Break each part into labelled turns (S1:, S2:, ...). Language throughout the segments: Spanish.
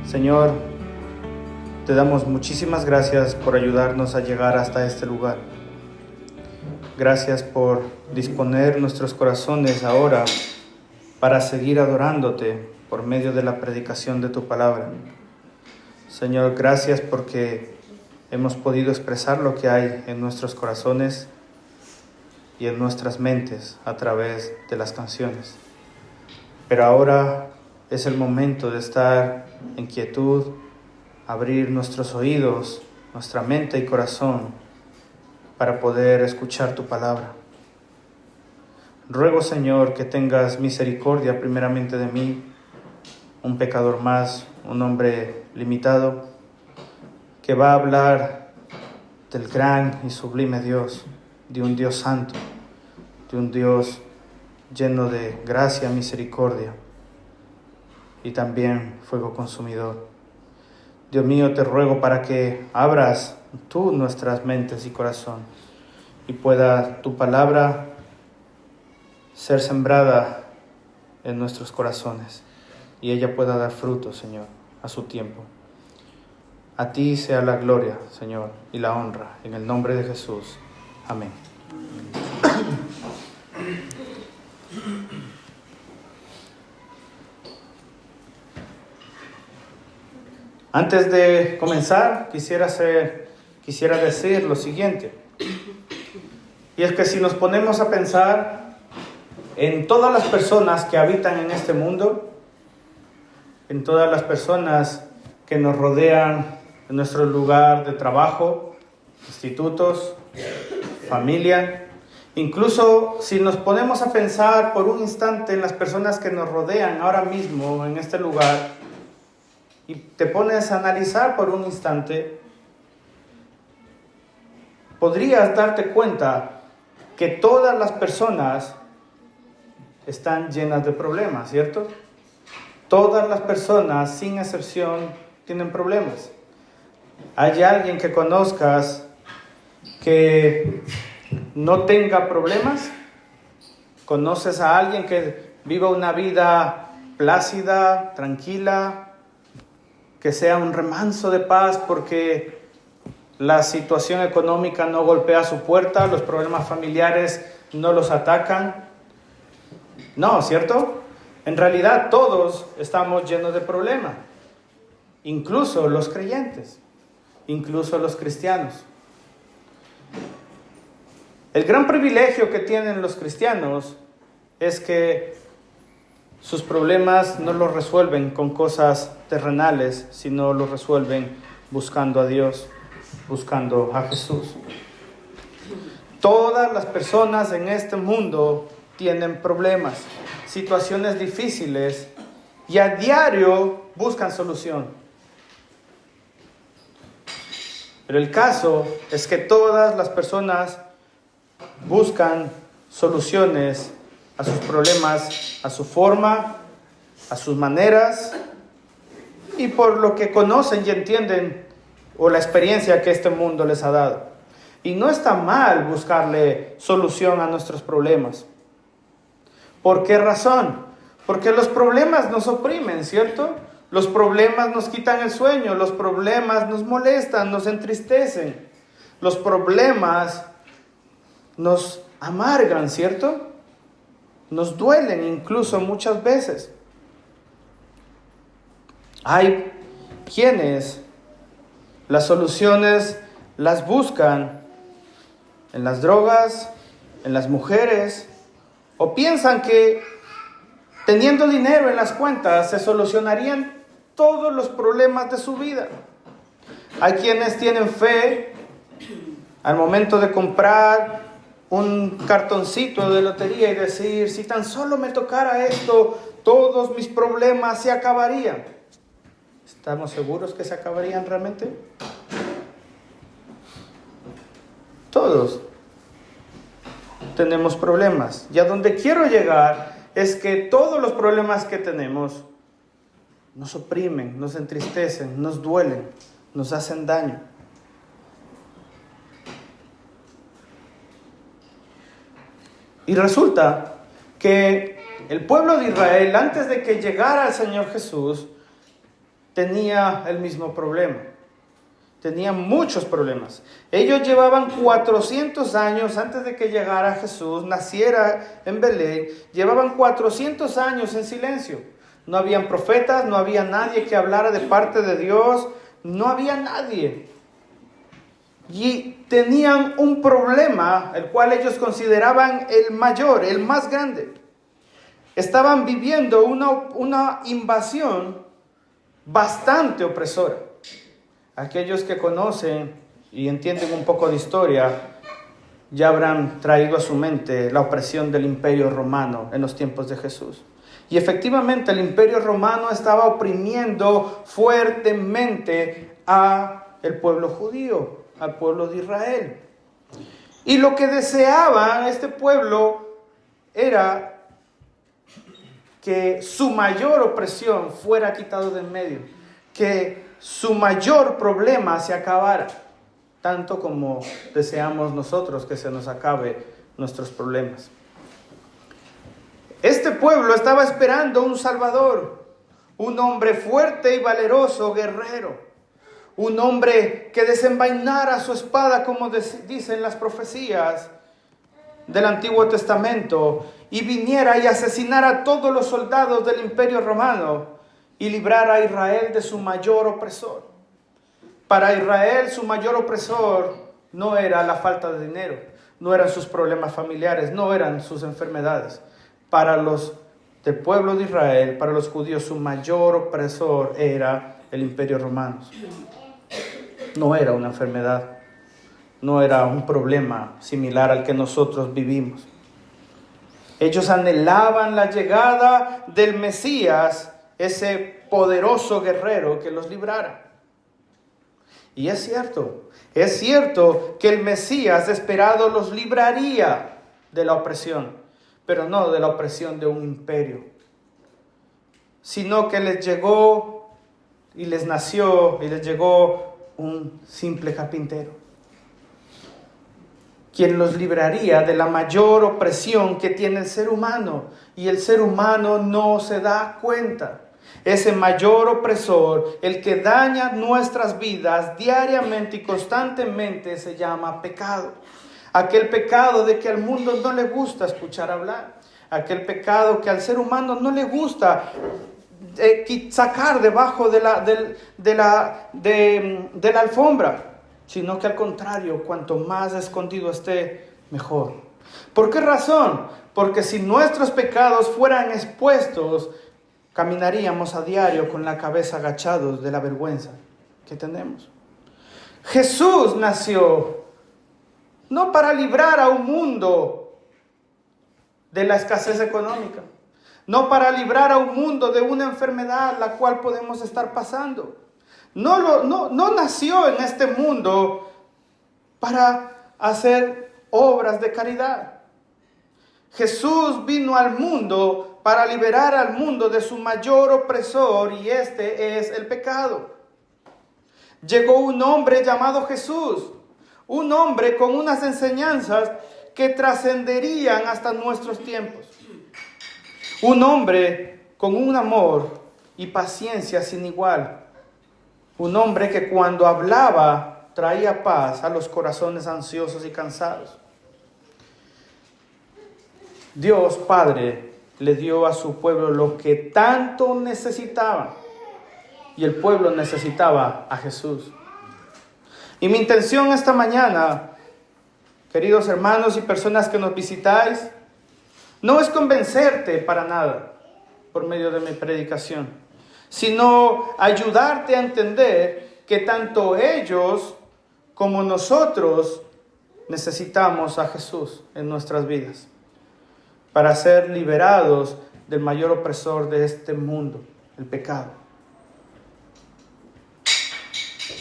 S1: Señor, te damos muchísimas gracias por ayudarnos a llegar hasta este lugar. Gracias por disponer nuestros corazones ahora para seguir adorándote por medio de la predicación de tu palabra. Señor, gracias porque hemos podido expresar lo que hay en nuestros corazones y en nuestras mentes a través de las canciones. Pero ahora es el momento de estar en quietud, abrir nuestros oídos, nuestra mente y corazón para poder escuchar tu palabra. Ruego, Señor, que tengas misericordia primeramente de mí, un pecador más, un hombre limitado, que va a hablar del gran y sublime Dios, de un Dios santo, de un Dios lleno de gracia, misericordia y también fuego consumidor. Dios mío, te ruego para que abras tú nuestras mentes y corazón y pueda tu palabra ser sembrada en nuestros corazones y ella pueda dar fruto, Señor, a su tiempo. A ti sea la gloria, Señor, y la honra, en el nombre de Jesús. Amén. Antes de comenzar, quisiera decir lo siguiente. Y es que si nos ponemos a pensar en todas las personas que habitan en este mundo, en todas las personas que nos rodean en nuestro lugar de trabajo, institutos, familia, incluso si nos ponemos a pensar por un instante en las personas que nos rodean ahora mismo en este lugar, y te pones a analizar por un instante, podrías darte cuenta que todas las personas están llenas de problemas, ¿cierto? Todas las personas, sin excepción, tienen problemas. ¿Hay alguien que conozcas que no tenga problemas? ¿Conoces a alguien que viva una vida plácida, tranquila, que sea un remanso de paz porque la situación económica no golpea su puerta, los problemas familiares no los atacan? No, ¿cierto? En realidad todos estamos llenos de problemas, incluso los creyentes, incluso los cristianos. El gran privilegio que tienen los cristianos es que sus problemas no los resuelven con cosas terrenales, sino los resuelven buscando a Dios, buscando a Jesús. Todas las personas en este mundo tienen problemas, situaciones difíciles y a diario buscan solución. Pero el caso es que todas las personas buscan soluciones a sus problemas, a su forma, a sus maneras y por lo que conocen y entienden o la experiencia que este mundo les ha dado. Y no está mal buscarle solución a nuestros problemas. ¿Por qué razón? Porque los problemas nos oprimen, ¿cierto? Los problemas nos quitan el sueño, los problemas nos molestan, nos entristecen. Los problemas nos amargan, ¿cierto? Nos duelen incluso muchas veces. Hay quienes las soluciones las buscan en las drogas, en las mujeres, o piensan que teniendo dinero en las cuentas se solucionarían todos los problemas de su vida. Hay quienes tienen fe al momento de comprar un cartoncito de lotería y decir, si tan solo me tocara esto, todos mis problemas se acabarían. ¿Estamos seguros que se acabarían realmente? Todos tenemos problemas. Y a donde quiero llegar es que todos los problemas que tenemos nos oprimen, nos entristecen, nos duelen, nos hacen daño. Y resulta que el pueblo de Israel, antes de que llegara el Señor Jesús, tenía el mismo problema. Tenía muchos problemas. Ellos llevaban 400 años antes de que llegara Jesús, naciera en Belén. Llevaban 400 años en silencio. No habían profetas, no había nadie que hablara de parte de Dios. No había nadie. Y tenían un problema, el cual ellos consideraban el mayor, el más grande. Estaban viviendo una invasión bastante opresora. Aquellos que conocen y entienden un poco de historia ya habrán traído a su mente la opresión del Imperio Romano en los tiempos de Jesús. Y efectivamente el Imperio Romano estaba oprimiendo fuertemente al pueblo judío, al pueblo de Israel. Y lo que deseaba este pueblo era que su mayor opresión fuera quitado de en medio, que su mayor problema se acabara, tanto como deseamos nosotros que se nos acabe nuestros problemas. Este pueblo estaba esperando un Salvador, un hombre fuerte y valeroso, guerrero, un hombre que desenvainara su espada, como dicen las profecías del Antiguo Testamento, y viniera y asesinara a todos los soldados del Imperio Romano y librara a Israel de su mayor opresor. Para Israel, su mayor opresor no era la falta de dinero, no eran sus problemas familiares, no eran sus enfermedades. Para los del pueblo de Israel, para los judíos, su mayor opresor era el Imperio Romano. No era una enfermedad, no era un problema similar al que nosotros vivimos. Ellos anhelaban la llegada del Mesías, ese poderoso guerrero que los librara. Y es cierto que el Mesías esperado los libraría de la opresión, pero no de la opresión de un imperio, sino que les llegó y les nació y les llegó un simple carpintero, quien los libraría de la mayor opresión que tiene el ser humano, y el ser humano no se da cuenta. Ese mayor opresor, el que daña nuestras vidas diariamente y constantemente, se llama pecado. Aquel pecado de que al mundo no le gusta escuchar hablar. Aquel pecado que al ser humano no le gusta sacar debajo de la alfombra. Sino que al contrario, cuanto más escondido esté, mejor. ¿Por qué razón? Porque si nuestros pecados fueran expuestos, caminaríamos a diario con la cabeza agachados de la vergüenza que tenemos. Jesús nació no para librar a un mundo de la escasez económica, no para librar a un mundo de una enfermedad la cual podemos estar pasando. No nació en este mundo para hacer obras de caridad. Jesús vino al mundo para liberar al mundo de su mayor opresor, y este es el pecado. Llegó un hombre llamado Jesús, un hombre con unas enseñanzas que trascenderían hasta nuestros tiempos. Un hombre con un amor y paciencia sin igual. Un hombre que cuando hablaba traía paz a los corazones ansiosos y cansados. Dios Padre le dio a su pueblo lo que tanto necesitaba, y el pueblo necesitaba a Jesús. Y mi intención esta mañana, queridos hermanos y personas que nos visitáis, no es convencerte para nada por medio de mi predicación, sino ayudarte a entender que tanto ellos como nosotros necesitamos a Jesús en nuestras vidas para ser liberados del mayor opresor de este mundo, el pecado.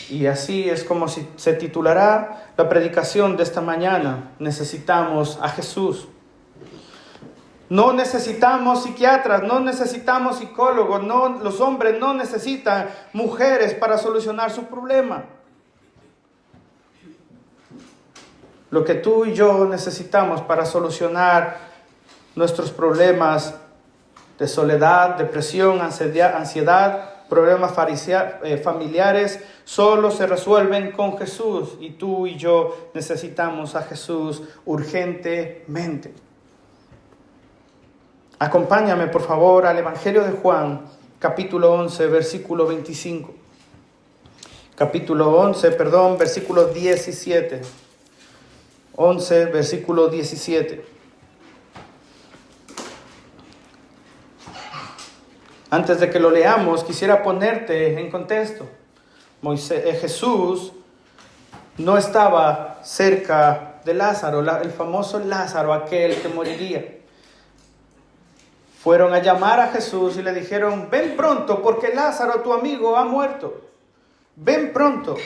S1: Y así es como se titulará la predicación de esta mañana: necesitamos a Jesús. No necesitamos psiquiatras, no necesitamos psicólogos, los hombres no necesitan mujeres para solucionar su problema. Lo que tú y yo necesitamos para solucionar nuestros problemas de soledad, depresión, ansiedad, problemas familiares solo se resuelven con Jesús, y tú y yo necesitamos a Jesús urgentemente. Acompáñame, por favor, al Evangelio de Juan, capítulo 11, versículo 25. Versículo 17. 11, versículo 17. Antes de que lo leamos, quisiera ponerte en contexto. Jesús no estaba cerca de Lázaro, el famoso Lázaro, aquel que moriría. Fueron a llamar a Jesús y le dijeron: ven pronto, porque Lázaro, tu amigo, ha muerto. Ven pronto.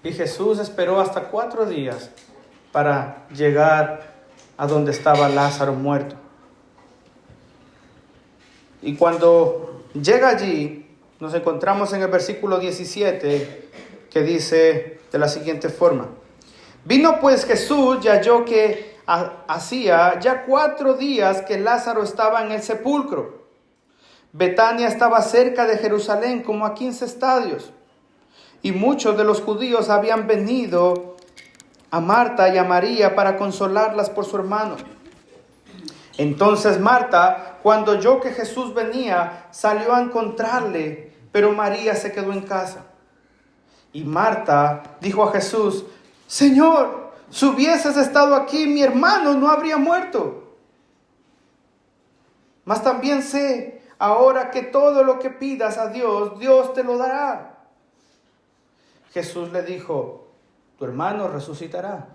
S1: Y Jesús esperó hasta 4 días para llegar a donde estaba Lázaro muerto. Y cuando llega allí, nos encontramos en el versículo 17, que dice de la siguiente forma: vino pues Jesús y halló que hacía ya 4 días que Lázaro estaba en el sepulcro. Betania estaba cerca de Jerusalén, como a 15 estadios, y muchos de los judíos habían venido a Marta y a María para consolarlas por su hermano. Entonces Marta, cuando oyó que Jesús venía, salió a encontrarle, pero María se quedó en casa. Y Marta dijo a Jesús: Señor, si hubieses estado aquí, mi hermano no habría muerto. Mas también sé ahora que todo lo que pidas a Dios, Dios te lo dará. Jesús le dijo: tu hermano resucitará.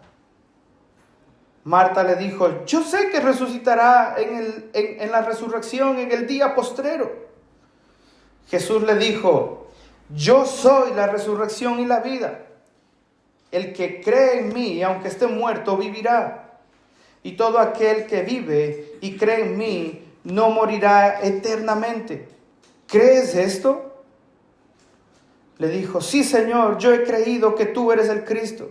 S1: Marta le dijo: yo sé que resucitará en la resurrección, en el día postrero. Jesús le dijo: yo soy la resurrección y la vida. El que cree en mí, aunque esté muerto, vivirá. Y todo aquel que vive y cree en mí, no morirá eternamente. ¿Crees esto? Le dijo: sí, Señor, yo he creído que tú eres el Cristo,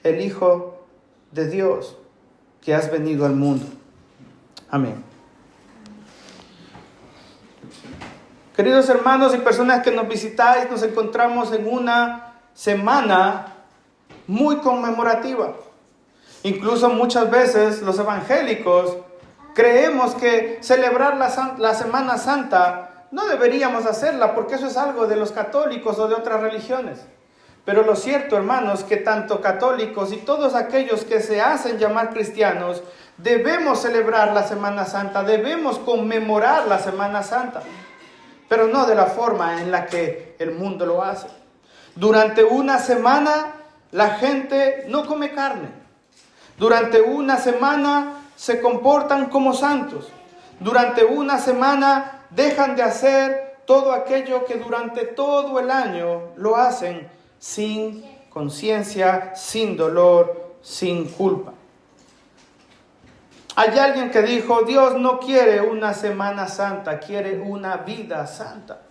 S1: el Hijo de Dios, que has venido al mundo. Amén. Queridos hermanos y personas que nos visitáis, nos encontramos en una semana muy conmemorativa. Incluso muchas veces los evangélicos creemos que celebrar la Semana Santa no deberíamos hacerla, porque eso es algo de los católicos o de otras religiones. Pero lo cierto, hermanos, que tanto católicos y todos aquellos que se hacen llamar cristianos debemos celebrar la Semana Santa, debemos conmemorar la Semana Santa, pero no de la forma en la que el mundo lo hace. Durante una semana la gente no come carne. Durante una semana se comportan como santos. Durante una semana dejan de hacer todo aquello que durante todo el año lo hacen sin conciencia, sin dolor, sin culpa. Hay alguien que dijo: Dios no quiere una Semana Santa, quiere una vida santa.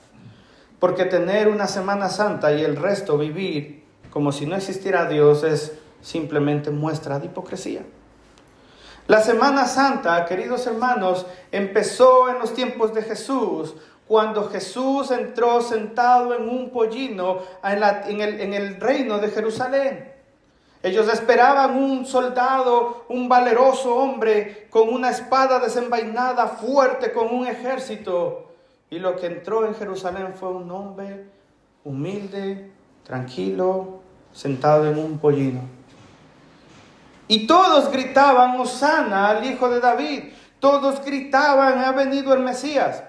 S1: Porque tener una Semana Santa y el resto vivir como si no existiera Dios es simplemente muestra de hipocresía. La Semana Santa, queridos hermanos, empezó en los tiempos de Jesús, cuando Jesús entró sentado en un pollino en el reino de Jerusalén. Ellos esperaban un soldado, un valeroso hombre con una espada desenvainada, fuerte, con un ejército. Y lo que entró en Jerusalén fue un hombre humilde, tranquilo, sentado en un pollino. Y todos gritaban: Hosana al Hijo de David. Todos gritaban: ha venido el Mesías.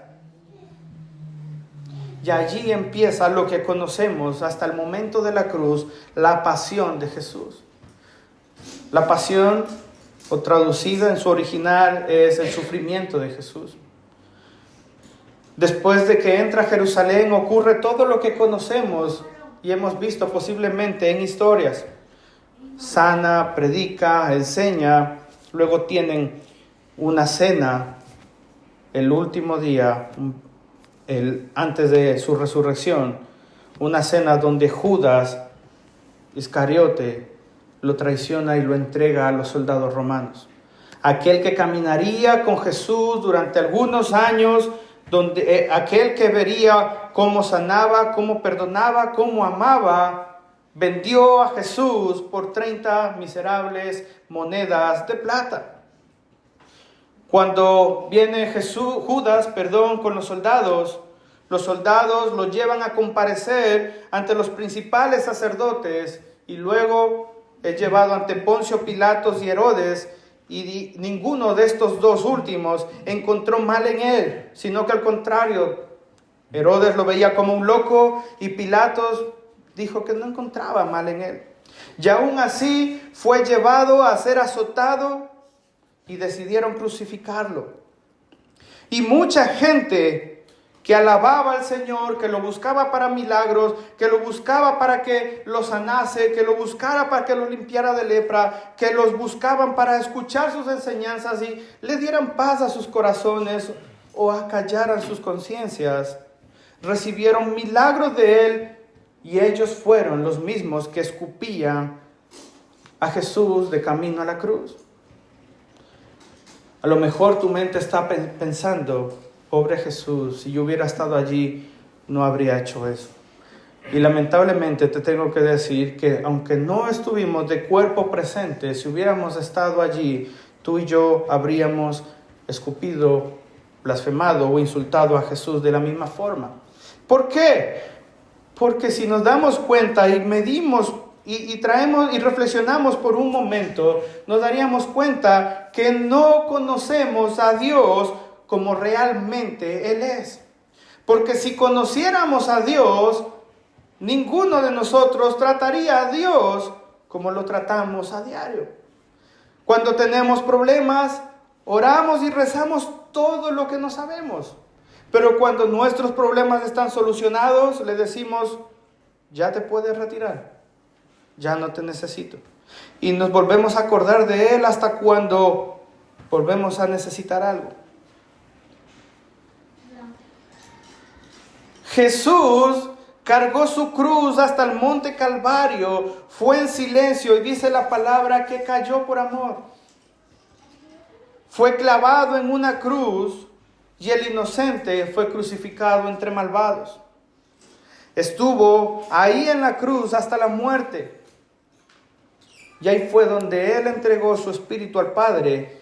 S1: Y allí empieza lo que conocemos hasta el momento de la cruz, la pasión de Jesús. La pasión, o traducida en su original, es el sufrimiento de Jesús. Después de que entra a Jerusalén, ocurre todo lo que conocemos y hemos visto posiblemente en historias. Sana, predica, enseña. Luego tienen una cena el último día, antes de su resurrección, una cena donde Judas Iscariote lo traiciona y lo entrega a los soldados romanos. Aquel que caminaría con Jesús durante algunos años donde aquel que vería cómo sanaba, cómo perdonaba, cómo amaba, vendió a Jesús por 30 miserables monedas de plata. Cuando viene Judas, con los soldados lo llevan a comparecer ante los principales sacerdotes y luego es llevado ante Poncio Pilatos y Herodes, y ninguno de estos dos últimos encontró mal en él, sino que al contrario, Herodes lo veía como un loco y Pilatos dijo que no encontraba mal en él. Y aún así fue llevado a ser azotado y decidieron crucificarlo. Y mucha gente que alababa al Señor, que lo buscaba para milagros, que lo buscaba para que lo sanase, que lo buscara para que lo limpiara de lepra, que los buscaban para escuchar sus enseñanzas y le dieran paz a sus corazones o acallaran sus conciencias, recibieron milagros de Él, y ellos fueron los mismos que escupían a Jesús de camino a la cruz. A lo mejor tu mente está pensando: pobre Jesús, si yo hubiera estado allí, no habría hecho eso. Y lamentablemente te tengo que decir que aunque no estuvimos de cuerpo presente, si hubiéramos estado allí, tú y yo habríamos escupido, blasfemado o insultado a Jesús de la misma forma. ¿Por qué? Porque si nos damos cuenta y medimos y traemos y reflexionamos por un momento, nos daríamos cuenta que no conocemos a Dios como realmente Él es. Porque si conociéramos a Dios, ninguno de nosotros trataría a Dios como lo tratamos a diario. Cuando tenemos problemas, oramos y rezamos todo lo que no sabemos. Pero cuando nuestros problemas están solucionados, le decimos: ya te puedes retirar, ya no te necesito. Y nos volvemos a acordar de Él hasta cuando volvemos a necesitar algo. Jesús cargó su cruz hasta el monte Calvario, fue en silencio y dice la palabra que cayó por amor. Fue clavado en una cruz y el inocente fue crucificado entre malvados. Estuvo ahí en la cruz hasta la muerte. Y ahí fue donde Él entregó su espíritu al Padre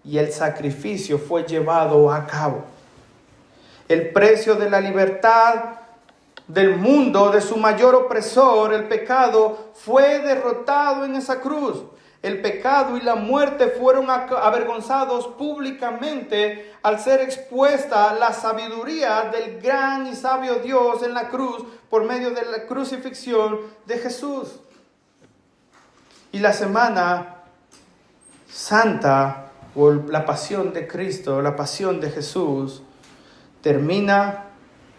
S1: y el sacrificio fue llevado a cabo. El precio de la libertad del mundo, de su mayor opresor, el pecado, fue derrotado en esa cruz. El pecado y la muerte fueron avergonzados públicamente al ser expuesta la sabiduría del gran y sabio Dios en la cruz por medio de la crucifixión de Jesús. Y la Semana Santa, o la pasión de Cristo, la pasión de Jesús, termina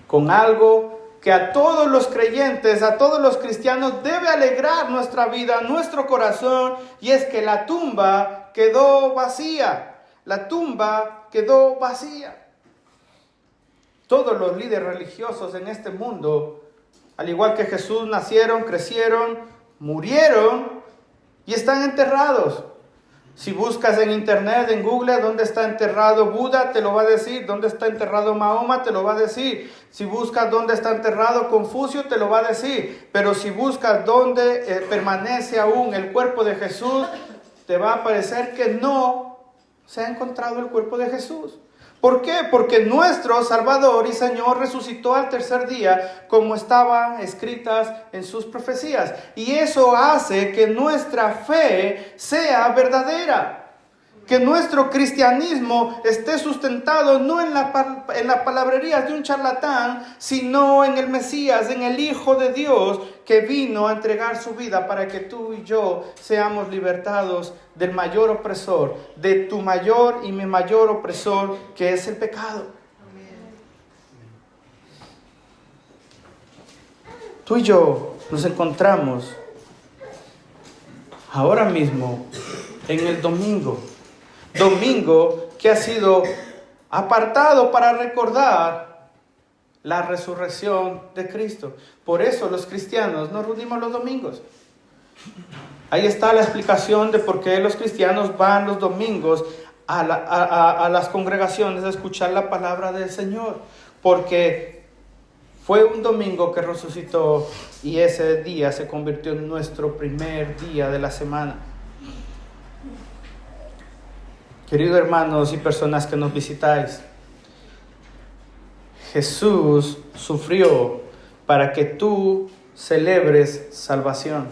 S1: con algo que a todos los creyentes, a todos los cristianos debe alegrar nuestra vida, nuestro corazón, y es que la tumba quedó vacía. La tumba quedó vacía. Todos los líderes religiosos en este mundo, al igual que Jesús, nacieron, crecieron, murieron y están enterrados. Si buscas en internet, en Google, dónde está enterrado Buda, te lo va a decir. Dónde está enterrado Mahoma, te lo va a decir. Si buscas dónde está enterrado Confucio, te lo va a decir. Pero si buscas dónde permanece aún el cuerpo de Jesús, te va a parecer que no se ha encontrado el cuerpo de Jesús. ¿Por qué? Porque nuestro Salvador y Señor resucitó al tercer día, como estaban escritas en sus profecías. Y eso hace que nuestra fe sea verdadera. Que nuestro cristianismo esté sustentado no en la palabrería de un charlatán, sino en el Mesías, en el Hijo de Dios, que vino a entregar su vida para que tú y yo seamos libertados del mayor opresor, de tu mayor y mi mayor opresor, que es el pecado. Tú y yo nos encontramos ahora mismo en el domingo que ha sido apartado para recordar la resurrección de Cristo. Por eso los cristianos nos reunimos los domingos. Ahí está la explicación de por qué los cristianos van los domingos a las congregaciones a escuchar la palabra del Señor, porque fue un domingo que resucitó y ese día se convirtió en nuestro primer día de la semana. Queridos hermanos y personas que nos visitáis, Jesús sufrió para que tú celebres salvación.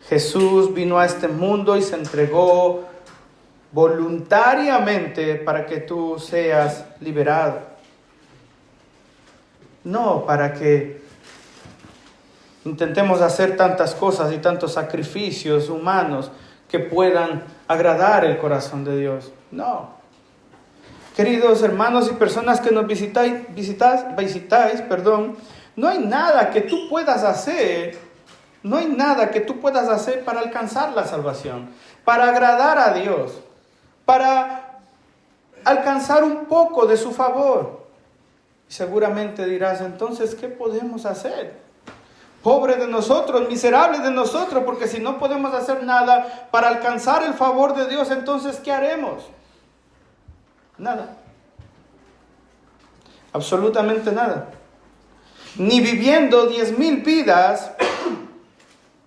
S1: Jesús vino a este mundo y se entregó voluntariamente para que tú seas liberado. No para que intentemos hacer tantas cosas y tantos sacrificios humanos que puedan agradar el corazón de Dios. No. Queridos hermanos y personas que nos visitáis, no hay nada que tú puedas hacer, para alcanzar la salvación, para agradar a Dios, para alcanzar un poco de su favor. Y seguramente dirás, entonces, ¿qué podemos hacer? Pobre de nosotros, miserable de nosotros, porque si no podemos hacer nada para alcanzar el favor de Dios, entonces, ¿qué haremos? Nada. Absolutamente nada. Ni viviendo 10,000 vidas,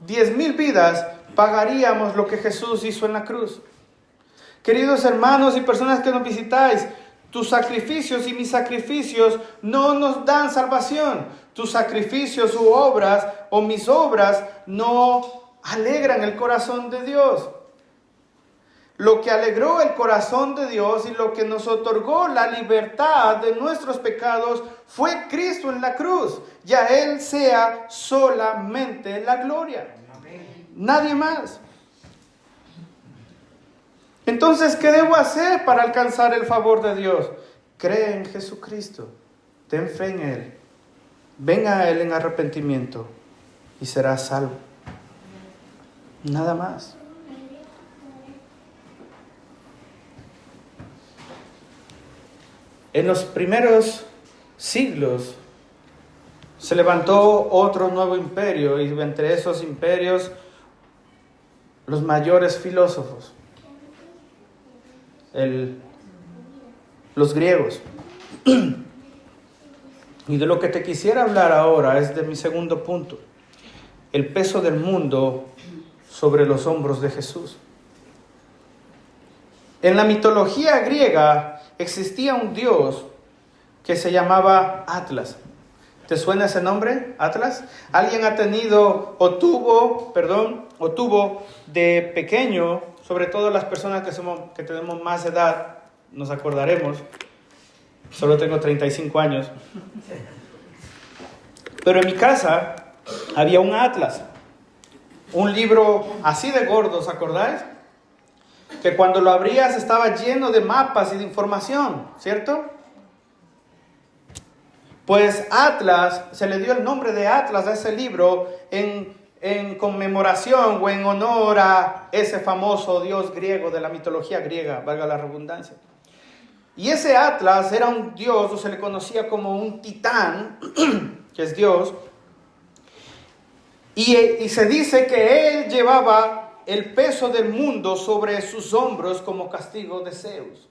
S1: 10,000 vidas, pagaríamos lo que Jesús hizo en la cruz. Queridos hermanos y personas que nos visitáis, tus sacrificios y mis sacrificios no nos dan salvación. Tus sacrificios u obras o mis obras no alegran el corazón de Dios. Lo que alegró el corazón de Dios y lo que nos otorgó la libertad de nuestros pecados fue Cristo en la cruz. Y a Él sea solamente la gloria. Nadie más. Entonces, ¿qué debo hacer para alcanzar el favor de Dios? Cree en Jesucristo. Ten fe en Él. Ven a Él en arrepentimiento y serás salvo. Nada más. En los primeros siglos se levantó otro nuevo imperio, y entre esos imperios los mayores filósofos, los griegos. Y de lo que te quisiera hablar ahora es de mi segundo punto: el peso del mundo sobre los hombros de Jesús. En la mitología griega existía un dios que se llamaba Atlas. ¿Te suena ese nombre, Atlas? ¿Alguien ha tenido o tuvo de pequeño, sobre todo las personas que tenemos más edad, nos acordaremos? Solo tengo 35 años. Pero en mi casa había un Atlas, un libro así de gordo, ¿os acordáis? Que cuando lo abrías estaba lleno de mapas y de información, ¿cierto? Pues Atlas, se le dio el nombre de Atlas a ese libro en conmemoración o en honor a ese famoso dios griego de la mitología griega, valga la redundancia. Y ese Atlas era un dios, o se le conocía como un titán, que es Dios, y se dice que él llevaba el peso del mundo sobre sus hombros como castigo de Zeus.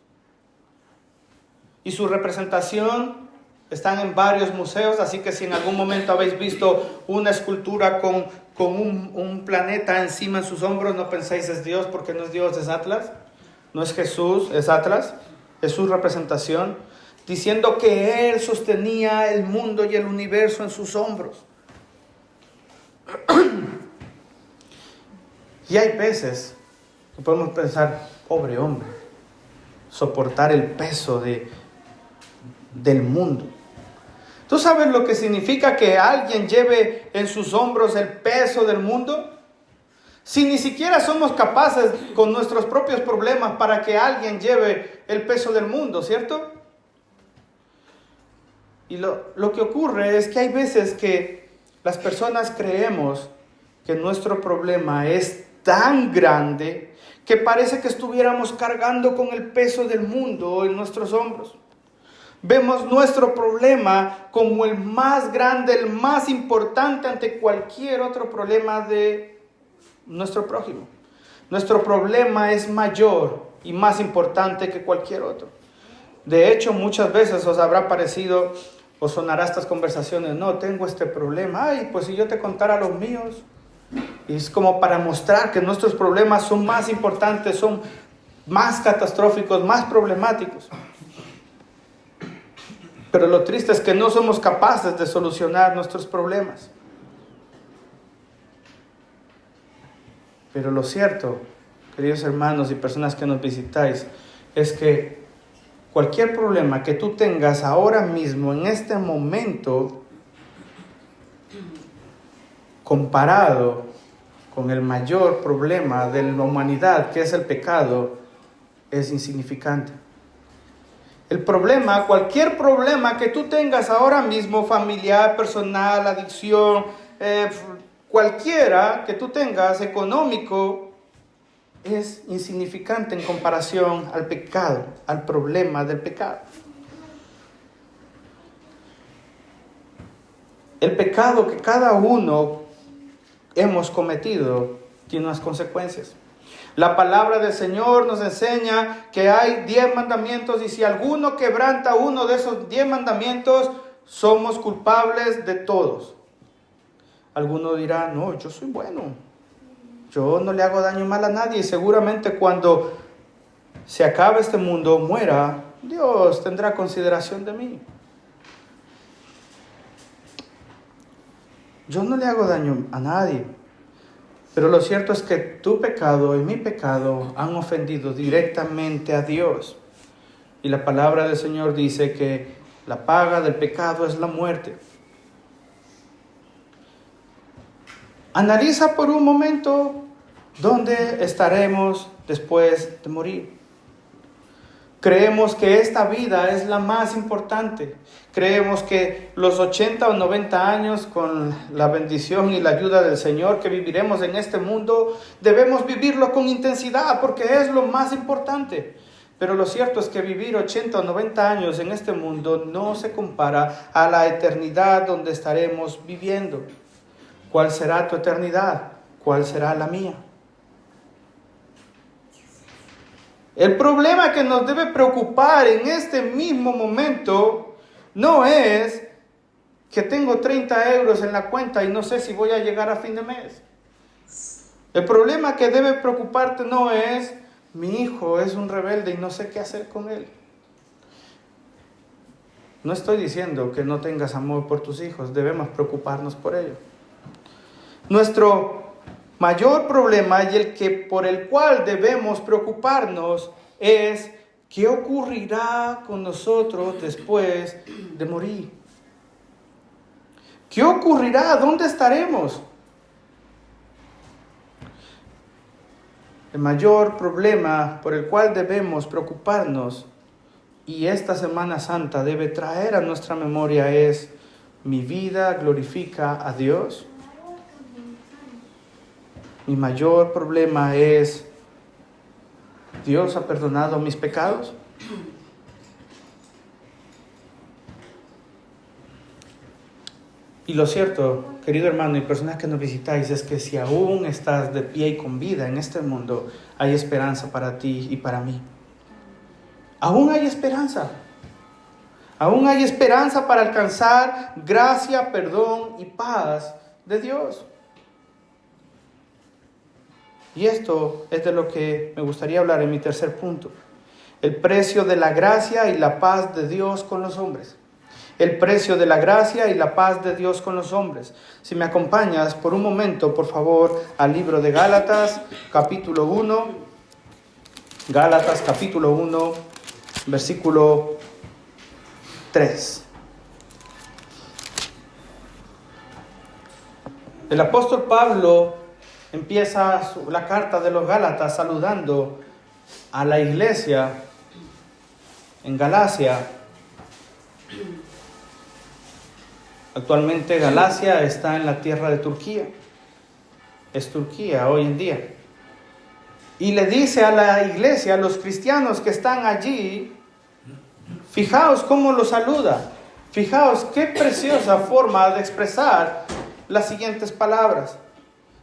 S1: Y su representación están en varios museos, así que si en algún momento habéis visto una escultura con un planeta encima en sus hombros, no penséis es Dios, porque no es Dios, es Atlas. No es Jesús, es Atlas. Es su representación, diciendo que Él sostenía el mundo y el universo en sus hombros. Y hay veces que podemos pensar, pobre hombre, soportar el peso del mundo. ¿Tú sabes lo que significa que alguien lleve en sus hombros el peso del mundo? Si ni siquiera somos capaces con nuestros propios problemas para que alguien lleve el peso del mundo, ¿cierto? Y lo que ocurre es que hay veces que las personas creemos que nuestro problema es tan grande que parece que estuviéramos cargando con el peso del mundo en nuestros hombros. Vemos nuestro problema como el más grande, el más importante ante cualquier otro problema de nuestro prójimo. Nuestro problema es mayor y más importante que cualquier otro. De hecho, muchas veces os habrá parecido, os sonará estas conversaciones, no, tengo este problema, ay, pues si yo te contara los míos. Y es como para mostrar que nuestros problemas son más importantes, son más catastróficos, más problemáticos. Pero lo triste es que no somos capaces de solucionar nuestros problemas. Pero lo cierto, queridos hermanos y personas que nos visitáis, es que cualquier problema que tú tengas ahora mismo, en este momento, comparado con el mayor problema de la humanidad, que es el pecado, es insignificante. El problema, cualquier problema que tú tengas ahora mismo, familiar, personal, adicción, cualquiera que tú tengas, económico, es insignificante en comparación al pecado, al problema del pecado. El pecado que cada uno hemos cometido tiene unas consecuencias. La palabra del Señor nos enseña que hay 10 mandamientos y si alguno quebranta uno de esos 10 mandamientos, somos culpables de todos. Alguno dirá, no, yo soy bueno, yo no le hago daño mal a nadie y seguramente cuando se acabe este mundo, muera, Dios tendrá consideración de mí. Yo no le hago daño a nadie, pero lo cierto es que tu pecado y mi pecado han ofendido directamente a Dios. Y la palabra del Señor dice que la paga del pecado es la muerte. Analiza por un momento dónde estaremos después de morir. Creemos que esta vida es la más importante. Creemos que los 80 o 90 años, con la bendición y la ayuda del Señor que viviremos en este mundo, debemos vivirlo con intensidad porque es lo más importante. Pero lo cierto es que vivir 80 o 90 años en este mundo no se compara a la eternidad donde estaremos viviendo. ¿Cuál será tu eternidad? ¿Cuál será la mía? El problema que nos debe preocupar en este mismo momento no es que tengo 30 euros en la cuenta y no sé si voy a llegar a fin de mes. El problema que debe preocuparte no es, mi hijo es un rebelde y no sé qué hacer con él. No estoy diciendo que no tengas amor por tus hijos, debemos preocuparnos por ellos. Nuestro mayor problema y el que por el cual debemos preocuparnos es ¿qué ocurrirá con nosotros después de morir? ¿Qué ocurrirá? ¿Dónde estaremos? El mayor problema por el cual debemos preocuparnos y esta Semana Santa debe traer a nuestra memoria es ¿mi vida glorifica a Dios? Mi mayor problema es, ¿Dios ha perdonado mis pecados? Y lo cierto, querido hermano y personas que nos visitáis, es que si aún estás de pie y con vida en este mundo, hay esperanza para ti y para mí. Aún hay esperanza. Aún hay esperanza para alcanzar gracia, perdón y paz de Dios. Y esto es de lo que me gustaría hablar en mi tercer punto. El precio de la gracia y la paz de Dios con los hombres. El precio de la gracia y la paz de Dios con los hombres. Si me acompañas por un momento, por favor, al libro de Gálatas, capítulo 1. Gálatas, capítulo 1, versículo 3. El apóstol Pablo empieza la carta de los Gálatas saludando a la iglesia en Galacia. Actualmente Galacia está en la tierra de Turquía. Es Turquía hoy en día. Y le dice a la iglesia, a los cristianos que están allí, fijaos cómo los saluda. Fijaos qué preciosa forma de expresar las siguientes palabras.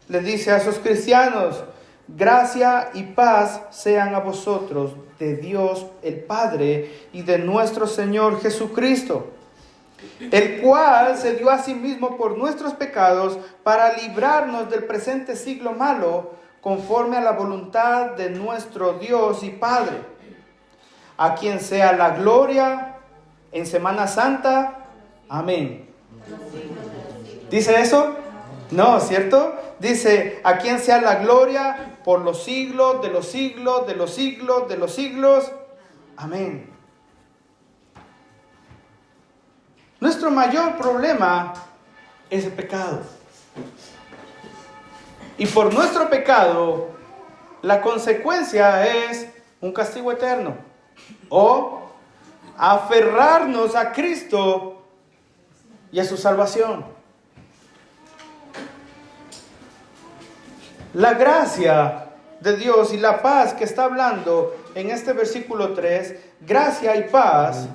S1: Le dice a sus cristianos, gracia y paz sean a vosotros de Dios el Padre y de nuestro Señor Jesucristo, el cual se dio a sí mismo por nuestros pecados para librarnos del presente siglo malo, conforme a la voluntad de nuestro Dios y Padre, a quien sea la gloria en Semana Santa. Amén. ¿Dice eso? No, ¿cierto? Dice, a quien sea la gloria por los siglos, de los siglos, de los siglos, de los siglos. Amén. Nuestro mayor problema es el pecado. Y por nuestro pecado, la consecuencia es un castigo eterno. O aferrarnos a Cristo y a su salvación. La gracia de Dios y la paz que está hablando en este versículo 3, gracia y paz,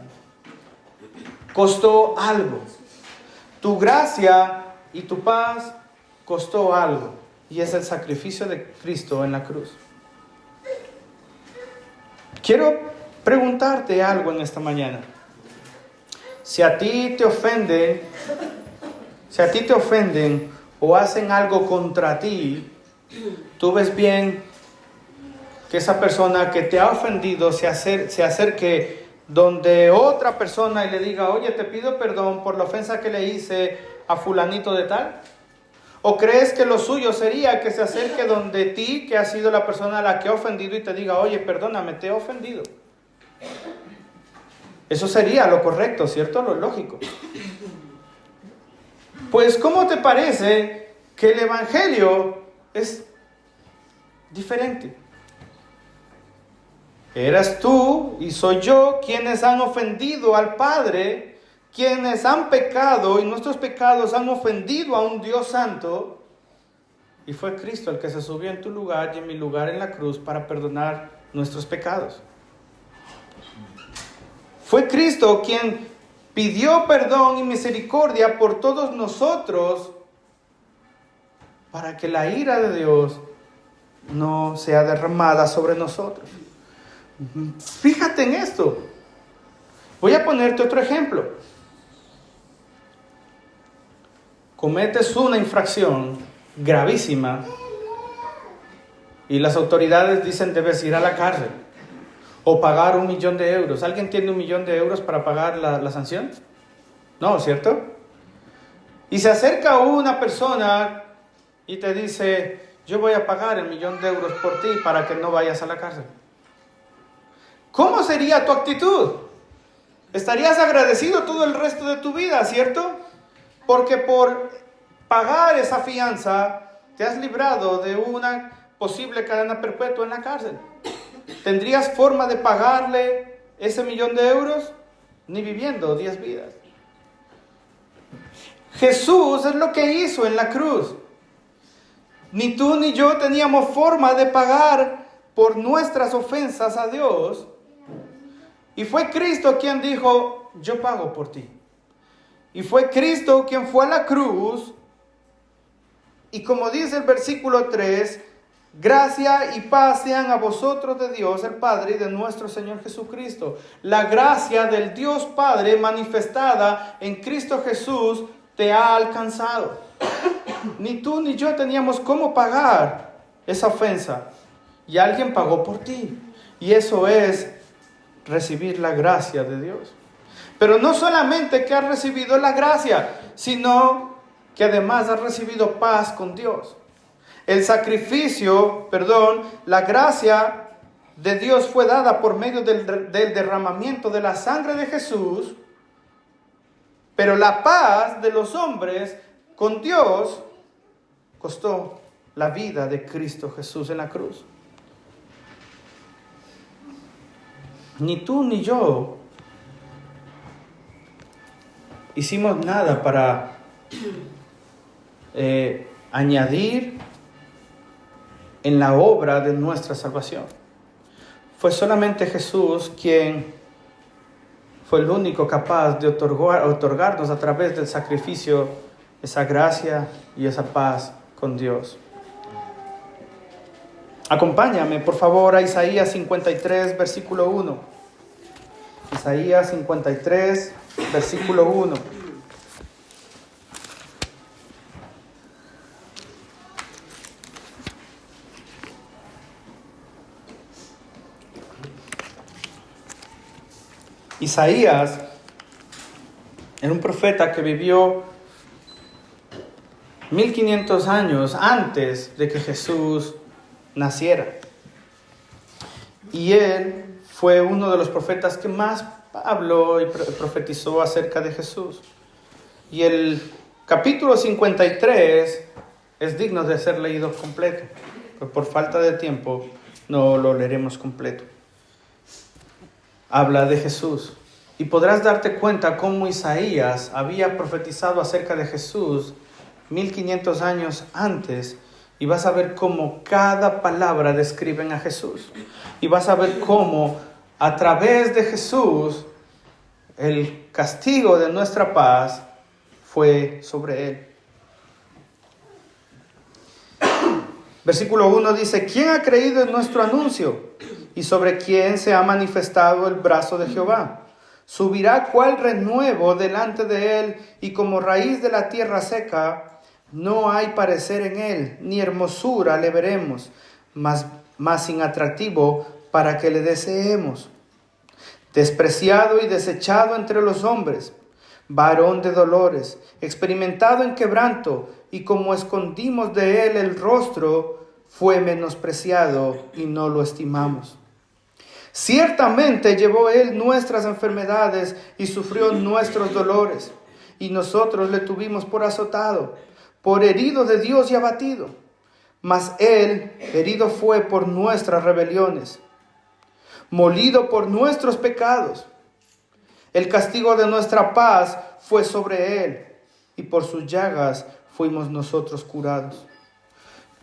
S1: costó algo. Tu gracia y tu paz costó algo. Y es el sacrificio de Cristo en la cruz. Quiero preguntarte algo en esta mañana. Si a ti te ofenden o hacen algo contra ti, tú ves bien que esa persona que te ha ofendido se acerque donde otra persona y le diga, oye, te pido perdón por la ofensa que le hice a fulanito de tal. ¿O crees que lo suyo sería que se acerque donde ti, que ha sido la persona a la que ha ofendido, y te diga, oye, perdóname, te he ofendido? Eso sería lo correcto, ¿cierto? Lo lógico. Pues, ¿cómo te parece que el Evangelio es diferente? Eras tú y soy yo quienes han ofendido al Padre, quienes han pecado y nuestros pecados han ofendido a un Dios santo, y fue Cristo el que se subió en tu lugar y en mi lugar en la cruz para perdonar nuestros pecados. Fue Cristo quien pidió perdón y misericordia por todos nosotros para que la ira de Dios no sea derramada sobre nosotros. Fíjate en esto. Voy a ponerte otro ejemplo. Cometes una infracción gravísima y las autoridades dicen debes ir a la cárcel o pagar 1 millón de euros. ¿Alguien tiene 1 millón de euros para pagar la sanción? No, ¿cierto? Y se acerca una persona y te dice, yo voy a pagar 1 millón de euros por ti para que no vayas a la cárcel. ¿Cómo sería tu actitud? Estarías agradecido todo el resto de tu vida, ¿cierto? Porque por pagar esa fianza te has librado de una posible cadena perpetua en la cárcel. ¿Tendrías forma de pagarle ese 1 millón de euros? Ni viviendo 10 vidas. Jesús es lo que hizo en la cruz. Ni tú ni yo teníamos forma de pagar por nuestras ofensas a Dios. Y fue Cristo quien dijo, yo pago por ti. Y fue Cristo quien fue a la cruz. Y como dice el versículo 3, gracia y paz sean a vosotros de Dios el Padre y de nuestro Señor Jesucristo. La gracia del Dios Padre manifestada en Cristo Jesús te ha alcanzado. Ni tú ni yo teníamos cómo pagar esa ofensa. Y alguien pagó por ti. Y eso es recibir la gracia de Dios. Pero no solamente que has recibido la gracia, sino que además has recibido paz con Dios. La gracia de Dios fue dada por medio del derramamiento de la sangre de Jesús, pero la paz de los hombres con Dios costó la vida de Cristo Jesús en la cruz. Ni tú ni yo hicimos nada para añadir en la obra de nuestra salvación. Fue solamente Jesús quien fue el único capaz de otorgarnos a través del sacrificio esa gracia y esa paz con Dios. Acompáñame, por favor, a Isaías 53, versículo 1. Isaías 53, versículo 1. Isaías era un profeta que vivió 1500 años antes de que Jesús naciera. Y él fue uno de los profetas que más habló y profetizó acerca de Jesús. Y el capítulo 53 es digno de ser leído completo, pero por falta de tiempo no lo leeremos completo. Habla de Jesús. Y podrás darte cuenta cómo Isaías había profetizado acerca de Jesús 1500 años antes. Y vas a ver cómo cada palabra describen a Jesús. Y vas a ver cómo a través de Jesús el castigo de nuestra paz fue sobre él. Versículo 1 dice: ¿Quién ha creído en nuestro anuncio? ¿Y sobre quién se ha manifestado el brazo de Jehová? Subirá cual renuevo delante de él, y como raíz de la tierra seca, no hay parecer en él, ni hermosura le veremos, mas sin atractivo para que le deseemos. Despreciado y desechado entre los hombres, varón de dolores, experimentado en quebranto, y como escondimos de él el rostro, fue menospreciado y no lo estimamos. Ciertamente llevó él nuestras enfermedades y sufrió nuestros dolores, y nosotros le tuvimos por azotado, por herido de Dios y abatido. Mas él herido fue por nuestras rebeliones, molido por nuestros pecados. El castigo de nuestra paz fue sobre él, y por sus llagas fuimos nosotros curados.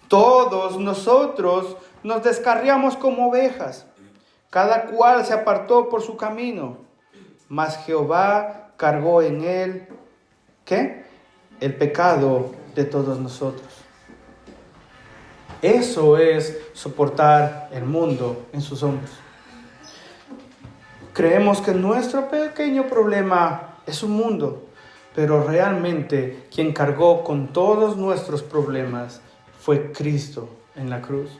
S1: Todos nosotros nos descarriamos como ovejas, cada cual se apartó por su camino, mas Jehová cargó en él, ¿qué? El pecado de todos nosotros. Eso es soportar el mundo en sus hombros. Creemos que nuestro pequeño problema es un mundo, pero realmente quien cargó con todos nuestros problemas fue Cristo en la cruz.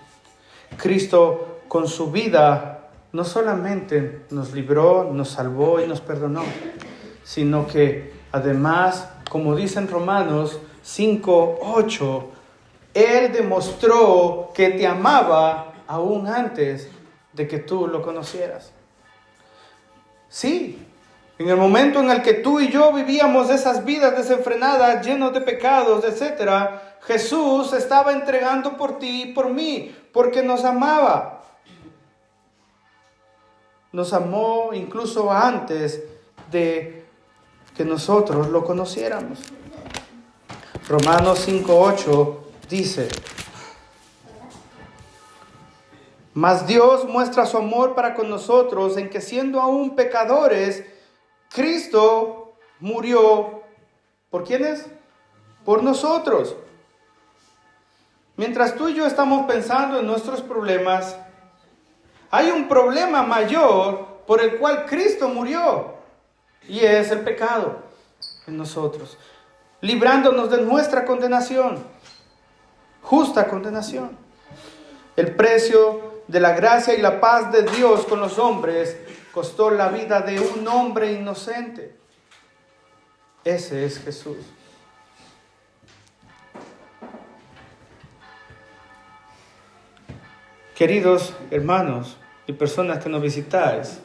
S1: Cristo con su vida no solamente nos libró, nos salvó y nos perdonó, sino que además, como dice en Romanos 5:8, Él demostró que te amaba aún antes de que tú lo conocieras. Sí, en el momento en el que tú y yo vivíamos esas vidas desenfrenadas, llenos de pecados, etc., Jesús estaba entregando por ti y por mí, porque nos amaba. Nos amó incluso antes de que nosotros lo conociéramos. Romanos 5:8 dice: Mas Dios muestra su amor para con nosotros en que, siendo aún pecadores, Cristo murió. ¿Por quiénes? Por nosotros. Mientras tú y yo estamos pensando en nuestros problemas, hay un problema mayor por el cual Cristo murió, y es el pecado en nosotros, librándonos de nuestra condenación, justa condenación. El precio de la gracia y la paz de Dios con los hombres costó la vida de un hombre inocente. Ese es Jesús. Queridos hermanos y personas que nos visitáis,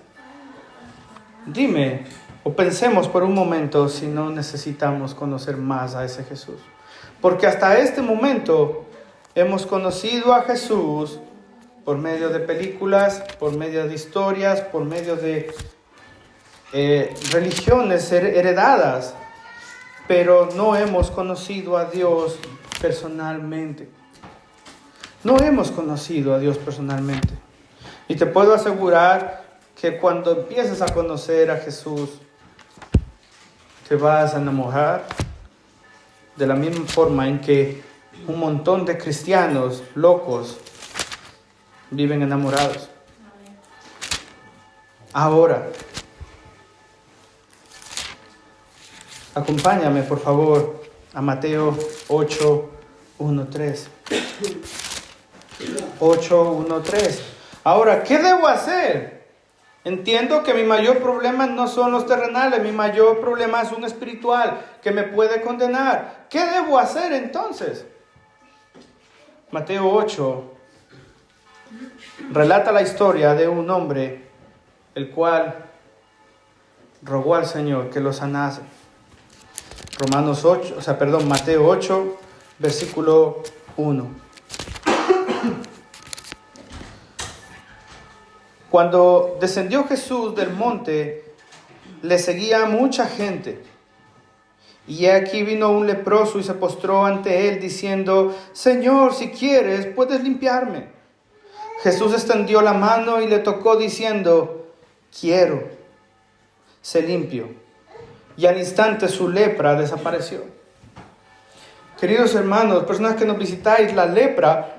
S1: dime o pensemos por un momento si no necesitamos conocer más a ese Jesús. Porque hasta este momento hemos conocido a Jesús por medio de películas, por medio de historias, por medio de religiones heredadas, pero no hemos conocido a Dios personalmente. No hemos conocido a Dios personalmente. Y te puedo asegurar que cuando empieces a conocer a Jesús, te vas a enamorar de la misma forma en que un montón de cristianos locos viven enamorados. Ahora, acompáñame por favor a Mateo 8:1-3. 8:1-3. Ahora, ¿qué debo hacer? Entiendo que mi mayor problema no son los terrenales, mi mayor problema es un espiritual que me puede condenar. ¿Qué debo hacer entonces? Mateo 8 relata la historia de un hombre el cual rogó al Señor que lo sanase. Mateo 8, versículo 1. Cuando descendió Jesús del monte, le seguía mucha gente. Y aquí vino un leproso y se postró ante él, diciendo: Señor, si quieres, puedes limpiarme. Jesús extendió la mano y le tocó, diciendo: quiero, sé limpio. Y al instante su lepra desapareció. Queridos hermanos, personas que nos visitáis, la lepra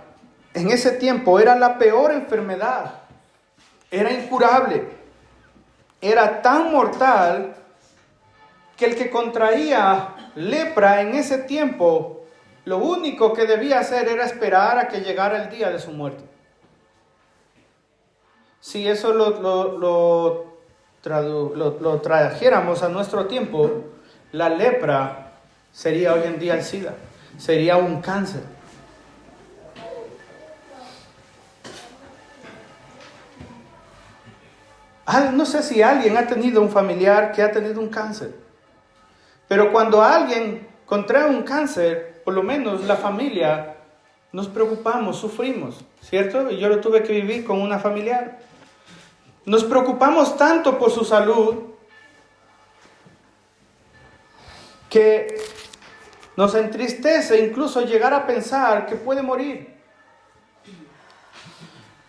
S1: en ese tiempo era la peor enfermedad. Era incurable. Era tan mortal que el que contraía lepra en ese tiempo, lo único que debía hacer era esperar a que llegara el día de su muerte. Si eso lo trajéramos a nuestro tiempo, la lepra sería hoy en día el SIDA, sería un cáncer. No sé si alguien ha tenido un familiar que ha tenido un cáncer, pero cuando alguien contrae un cáncer, por lo menos la familia, nos preocupamos, sufrimos, ¿cierto? Y yo lo tuve que vivir con una familiar. Nos preocupamos tanto por su salud que nos entristece incluso llegar a pensar que puede morir.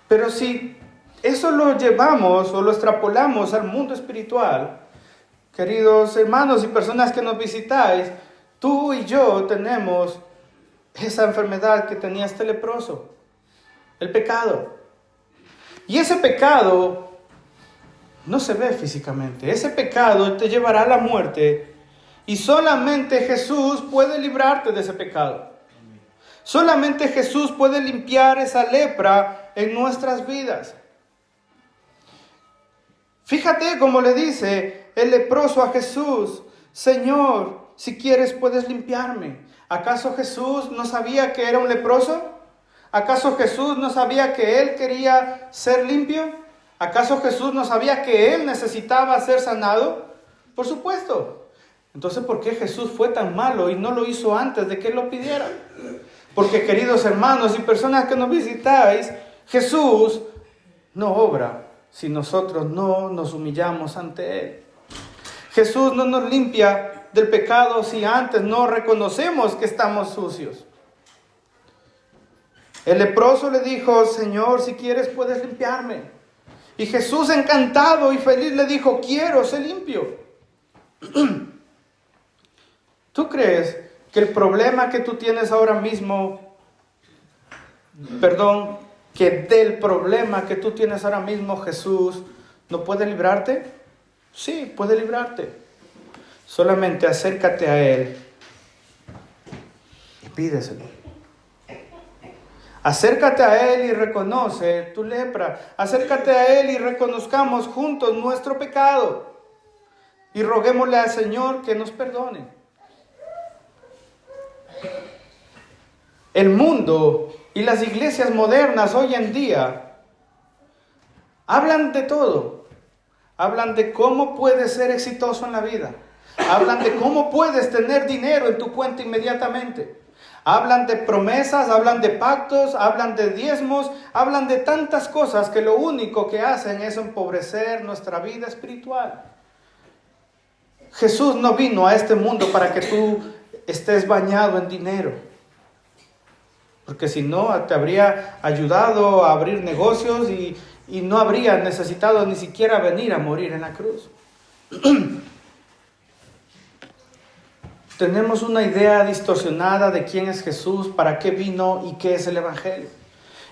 S1: Pero si eso lo llevamos o lo extrapolamos al mundo espiritual, queridos hermanos y personas que nos visitáis, tú y yo tenemos esa enfermedad que tenía este leproso, el pecado. Y ese pecado no se ve físicamente. Ese pecado te llevará a la muerte y solamente Jesús puede librarte de ese pecado. Solamente Jesús puede limpiar esa lepra en nuestras vidas. Fíjate cómo le dice el leproso a Jesús: Señor, si quieres puedes limpiarme. ¿Acaso Jesús no sabía que era un leproso? ¿Acaso Jesús no sabía que él quería ser limpio? ¿Acaso Jesús no sabía que él necesitaba ser sanado? Por supuesto. Entonces, ¿por qué Jesús fue tan malo y no lo hizo antes de que él lo pidiera? Porque, queridos hermanos y personas que nos visitáis, Jesús no obra si nosotros no nos humillamos ante él. Jesús no nos limpia del pecado si antes no reconocemos que estamos sucios. El leproso le dijo: Señor, si quieres puedes limpiarme. Y Jesús, encantado y feliz, le dijo: quiero, sé limpio. ¿Tú crees que el problema que tú tienes ahora mismo, que del problema que tú tienes ahora mismo Jesús no puede librarte? Sí, puede librarte. Solamente acércate a Él y pídeselo. Acércate a Él y reconoce tu lepra. Acércate a Él y reconozcamos juntos nuestro pecado. Y roguémosle al Señor que nos perdone. El mundo y las iglesias modernas hoy en día hablan de todo. Hablan de cómo puedes ser exitoso en la vida. Hablan de cómo puedes tener dinero en tu cuenta inmediatamente. Hablan de promesas, hablan de pactos, hablan de diezmos, hablan de tantas cosas que lo único que hacen es empobrecer nuestra vida espiritual. Jesús no vino a este mundo para que tú estés bañado en dinero, porque si no te habría ayudado a abrir negocios y no habría necesitado ni siquiera venir a morir en la cruz. Tenemos una idea distorsionada de quién es Jesús, para qué vino y qué es el Evangelio.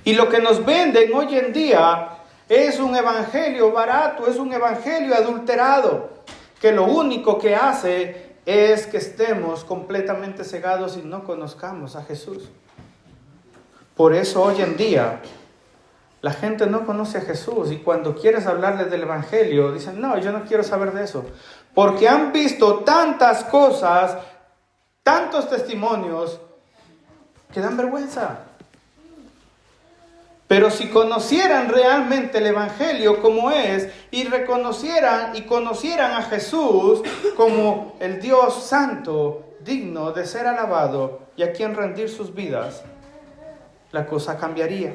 S1: Y lo que nos venden hoy en día es un evangelio barato, es un evangelio adulterado, que lo único que hace es que estemos completamente cegados y no conozcamos a Jesús. Por eso hoy en día la gente no conoce a Jesús y cuando quieres hablarles del evangelio dicen, no, yo no quiero saber de eso. Porque han visto tantas cosas, tantos testimonios que dan vergüenza. Pero si conocieran realmente el evangelio como es y reconocieran y conocieran a Jesús como el Dios santo, digno de ser alabado y a quien rendir sus vidas, la cosa cambiaría.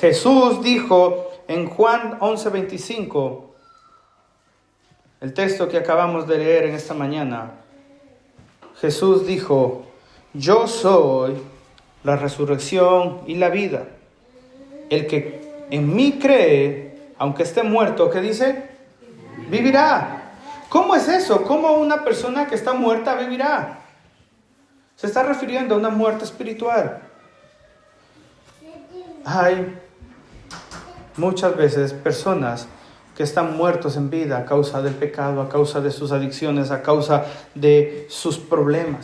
S1: Jesús dijo en Juan 11:25, el texto que acabamos de leer en esta mañana, Jesús dijo, yo soy la resurrección y la vida. El que en mí cree, aunque esté muerto, ¿qué dice? Vivirá. ¿Cómo es eso? ¿Cómo una persona que está muerta vivirá? Se está refiriendo a una muerte espiritual. Hay muchas veces personas que están muertos en vida a causa del pecado, a causa de sus adicciones, a causa de sus problemas.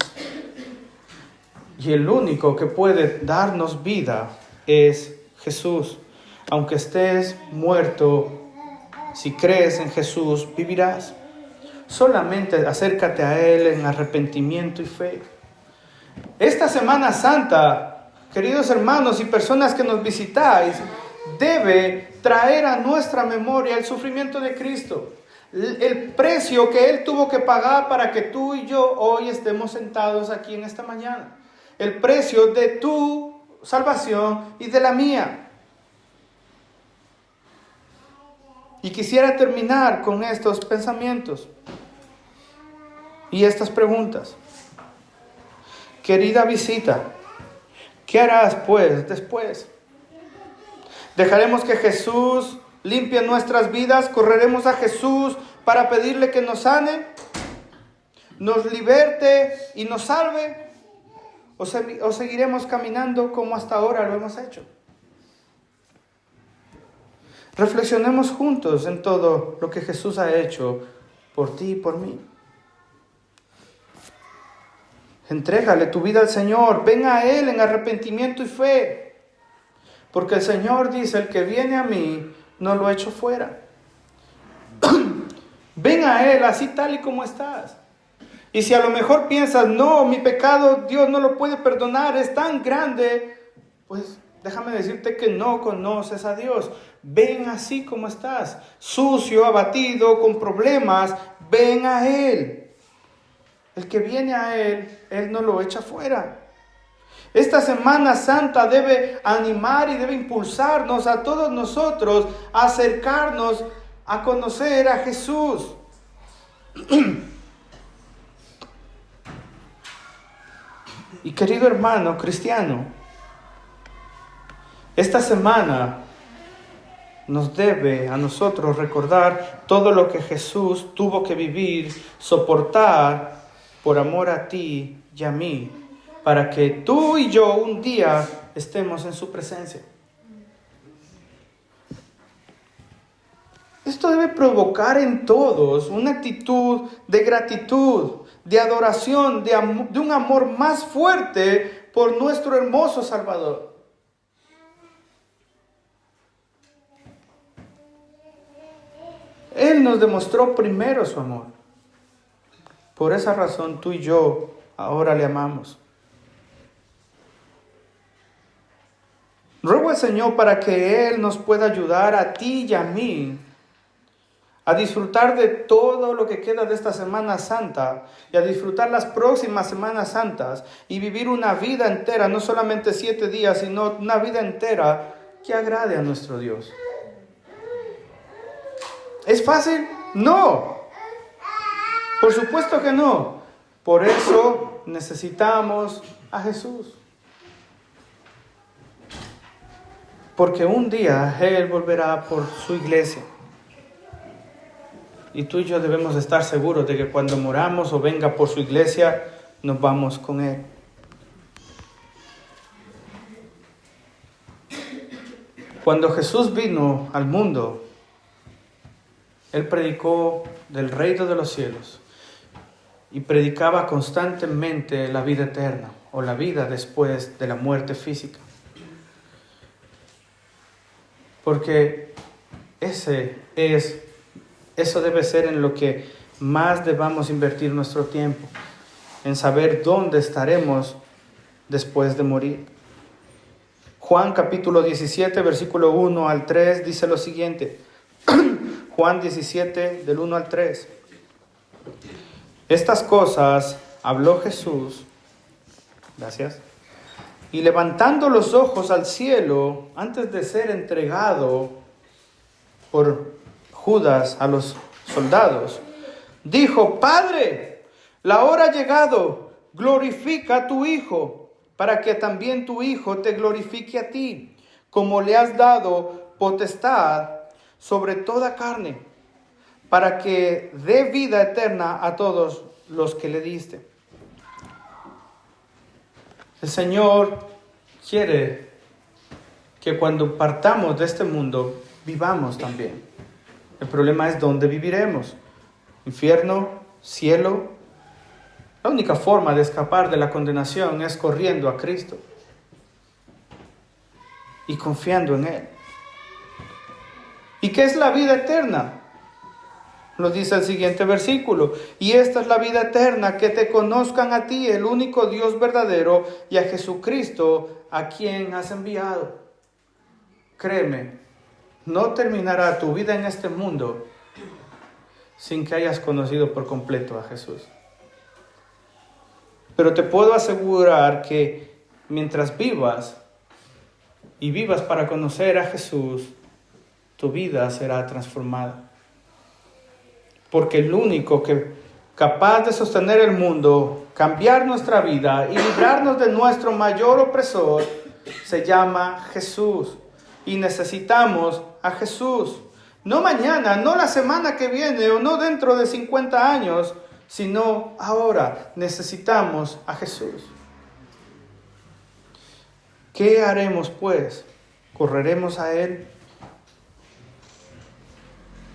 S1: Y el único que puede darnos vida es Jesús. Aunque estés muerto, si crees en Jesús, vivirás. Solamente acércate a Él en arrepentimiento y fe. Esta Semana Santa, queridos hermanos y personas que nos visitáis, debe traer a nuestra memoria el sufrimiento de Cristo. El precio que Él tuvo que pagar para que tú y yo hoy estemos sentados aquí en esta mañana. El precio de tu salvación y de la mía. Y quisiera terminar con estos pensamientos y estas preguntas. Querida visita, ¿qué harás pues después? ¿Dejaremos que Jesús limpie nuestras vidas? ¿Correremos a Jesús para pedirle que nos sane, nos liberte y nos salve? ¿O seguiremos caminando como hasta ahora lo hemos hecho? Reflexionemos juntos en todo lo que Jesús ha hecho por ti y por mí. Entrégale tu vida al Señor. Ven a Él en arrepentimiento y fe. Porque el Señor dice, el que viene a mí, no lo echo fuera. Ven a Él así tal y como estás. Y si a lo mejor piensas, no, mi pecado Dios no lo puede perdonar, es tan grande, pues déjame decirte que no conoces a Dios. Ven así como estás, sucio, abatido, con problemas, ven a Él. El que viene a Él, Él no lo echa fuera. Esta Semana Santa debe animar y debe impulsarnos a todos nosotros a acercarnos a conocer a Jesús. Y querido hermano cristiano, esta semana nos debe a nosotros recordar todo lo que Jesús tuvo que vivir, soportar por amor a ti y a mí, para que tú y yo un día estemos en su presencia. Esto debe provocar en todos una actitud de gratitud, de adoración, de un amor más fuerte por nuestro hermoso Salvador. Él nos demostró primero su amor. Por esa razón tú y yo ahora le amamos. Ruego al Señor para que Él nos pueda ayudar a ti y a mí a disfrutar de todo lo que queda de esta Semana Santa y a disfrutar las próximas Semanas Santas y vivir una vida entera, no solamente 7 días, sino una vida entera que agrade a nuestro Dios. ¿Es fácil? No. Por supuesto que no. Por eso necesitamos a Jesús. Porque un día Él volverá por su iglesia. Y tú y yo debemos estar seguros de que cuando moramos o venga por su iglesia, nos vamos con Él. Cuando Jesús vino al mundo, Él predicó del reino de los cielos y predicaba constantemente la vida eterna o la vida después de la muerte física. Porque eso debe ser en lo que más debamos invertir nuestro tiempo, en saber dónde estaremos después de morir. Juan capítulo 17, versículo 1 al 3 dice lo siguiente. Juan 17, del 1 al 3. Estas cosas habló Jesús, gracias, y levantando los ojos al cielo, antes de ser entregado por Judas a los soldados, dijo: Padre, la hora ha llegado, glorifica a tu Hijo, para que también tu Hijo te glorifique a ti, como le has dado potestad sobre toda carne, para que dé vida eterna a todos los que le diste. El Señor quiere que cuando partamos de este mundo, vivamos también. El problema es dónde viviremos. Infierno, cielo. La única forma de escapar de la condenación es corriendo a Cristo y confiando en Él. ¿Y qué es la vida eterna? Lo dice el siguiente versículo. Y esta es la vida eterna, que te conozcan a ti, el único Dios verdadero, y a Jesucristo, a quien has enviado. Créeme, no terminará tu vida en este mundo sin que hayas conocido por completo a Jesús. Pero te puedo asegurar que mientras vivas y vivas para conocer a Jesús, tu vida será transformada. Porque el único que capaz de sostener el mundo, cambiar nuestra vida y librarnos de nuestro mayor opresor, se llama Jesús. Y necesitamos a Jesús. No mañana, no la semana que viene o no dentro de 50 años, sino ahora necesitamos a Jesús. ¿Qué haremos pues? ¿Correremos a Él?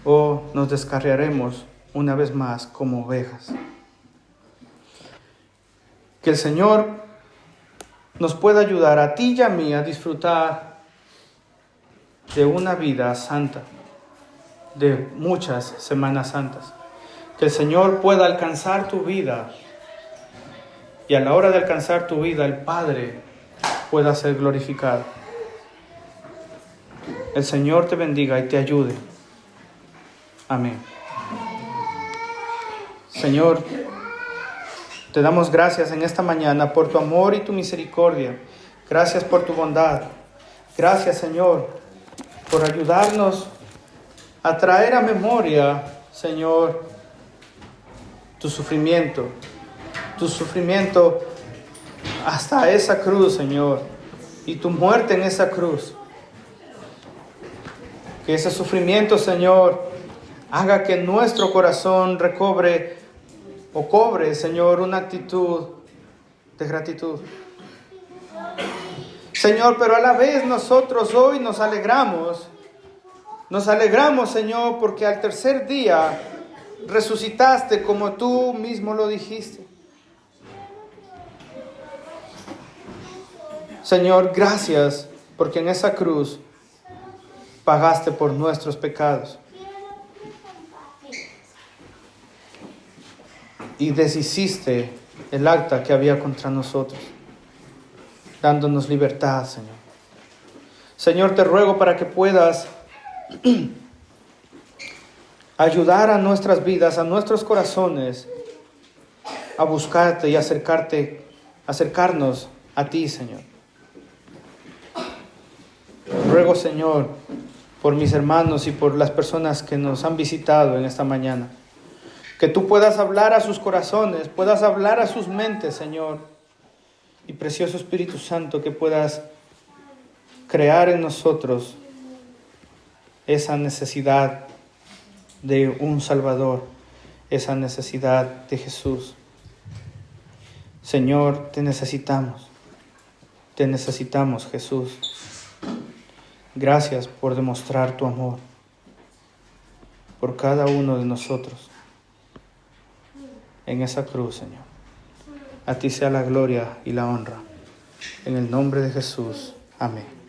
S1: ¿O nos descarriaremos una vez más como ovejas? Que el Señor nos pueda ayudar a ti y a mí a disfrutar de una vida santa, de muchas Semanas Santas. Que el Señor pueda alcanzar tu vida y a la hora de alcanzar tu vida el Padre pueda ser glorificado. El Señor te bendiga y te ayude. Amén. Señor, te damos gracias en esta mañana por tu amor y tu misericordia. Gracias por tu bondad. Gracias, Señor, por ayudarnos a traer a memoria, Señor, tu sufrimiento hasta esa cruz, Señor, y tu muerte en esa cruz. Que ese sufrimiento, Señor, haga que nuestro corazón cobre, Señor, una actitud de gratitud. Señor, pero a la vez nosotros hoy nos alegramos, Señor, porque al tercer día resucitaste como tú mismo lo dijiste. Señor, gracias, porque en esa cruz pagaste por nuestros pecados. Y deshiciste el acta que había contra nosotros, dándonos libertad, Señor. Señor, te ruego para que puedas ayudar a nuestras vidas, a nuestros corazones, a buscarte y acercarnos a ti, Señor. Ruego, Señor, por mis hermanos y por las personas que nos han visitado en esta mañana, que tú puedas hablar a sus corazones, puedas hablar a sus mentes, Señor. Y precioso Espíritu Santo, que puedas crear en nosotros esa necesidad de un Salvador, esa necesidad de Jesús. Señor, te necesitamos, Jesús. Gracias por demostrar tu amor por cada uno de nosotros en esa cruz, Señor. A ti sea la gloria y la honra. En el nombre de Jesús. Amén.